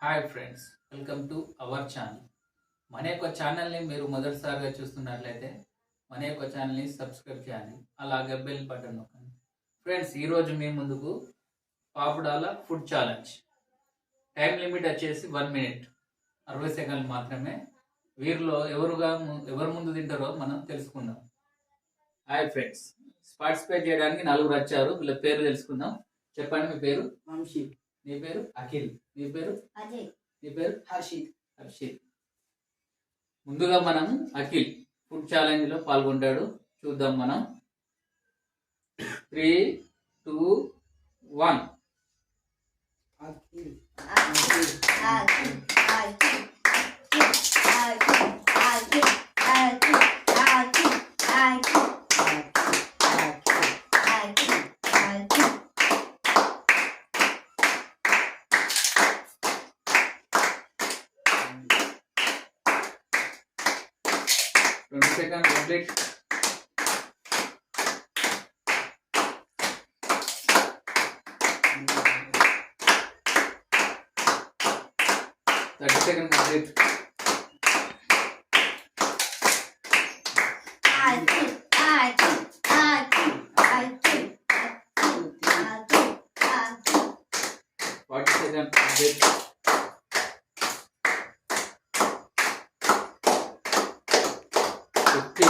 Hi friends, welcome to our channel. మన యొక్క ఛానల్ని మీరు మొదటిసారిగా చూస్తున్నట్లయితే మన యొక్క ఛానల్ని సబ్స్క్రైబ్ చేయాలి, అలాగే బెల్ బటన్ నొక్కండి. ఫ్రెండ్స్, ఈరోజు మీ ముందుకు పాపుడాల ఫుడ్ ఛాలెంజ్. టైం లిమిట్ వచ్చేసి 1 minute 60 సెకండ్లు మాత్రమే. వీరిలో ఎవరు ముందు తింటారో మనం తెలుసుకుందాం. హాయ్ ఫ్రెండ్స్, పార్టిసిపేట్ చేయడానికి 4 వచ్చారు. వీళ్ళ పేరు తెలుసుకుందాం. చెప్పండి. మీ పేరు? వంశీ. నీ పేరు? అఖిల్. నీ పేరు? అజయ్. నీ పేరు? హర్షిత్. ముందుగా మనం అఖిల్ ఫుడ్ ఛాలెంజ్ లో పాల్గొంటాడు. చూద్దాం మనం. 3, 2, 1. Akhil. Second complete. Second complete. Second complete. 50.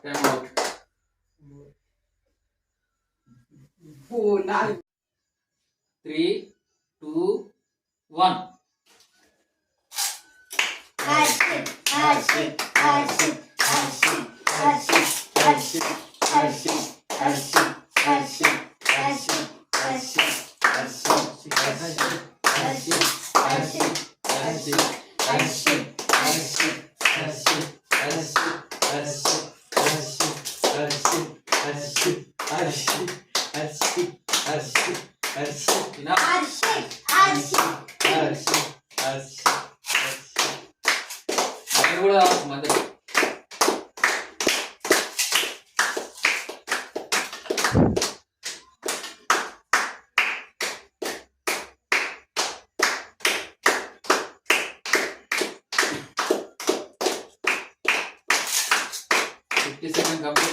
Time out. 3, 2, 1. కూడా మధ్య 50 seconds complete.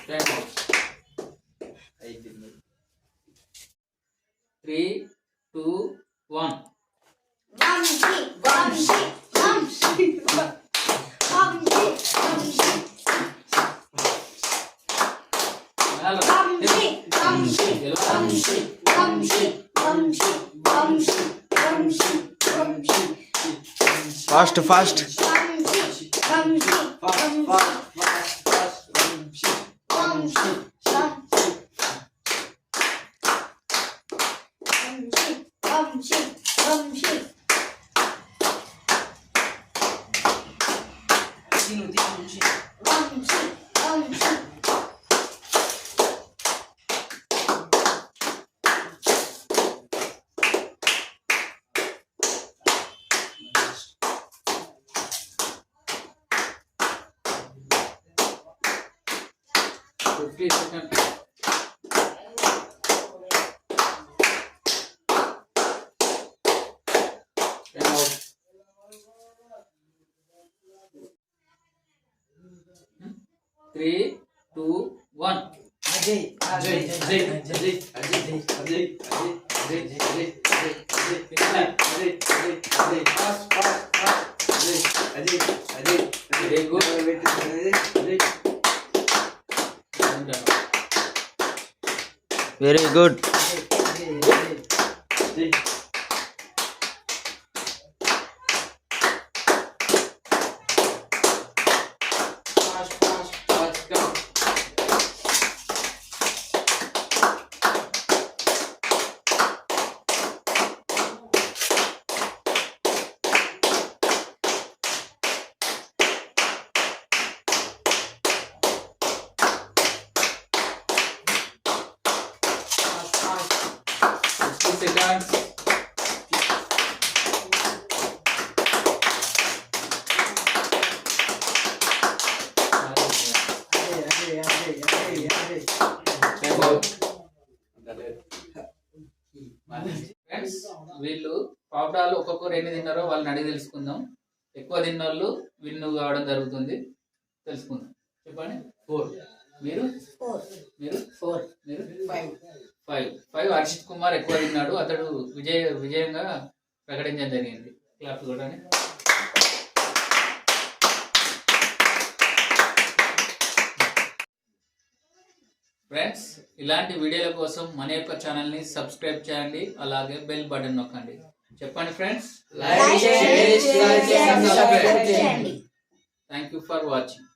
Time out. 3, 2, 1. Fast. Three, 2, 1. Ajay. Very good. Very good. Chance. Friends వీళ్ళు పాపడాలు ఒక్కొక్కరు ఎన్ని తిన్నారో వాళ్ళని అడిగి తెలుసుకుందాం. ఎక్కువ తిన్న వాళ్ళు విన్ను కావడం జరుగుతుంది. తెలుసుకుందాం. చెప్పండి. 4 మీరు 4 మీరు 5 హర్షిత్ కుమార్ ఎక్కువ తిన్నాడు. అతడు విజయంగా ప్రకటించడం జరిగింది. క్లాప్ కూడా. ఫ్రెండ్స్ ఇలాంటి వీడియోల కోసం మన యొక్క ఛానల్ని సబ్స్క్రైబ్ చేయండి. అలాగే బెల్ బటన్ నొక్కండి. చెప్పండి ఫ్రెండ్స్. లైక్ చేయండి, షేర్ చేయండి, సబ్స్క్రైబ్ చేయండి. Thank you for watching.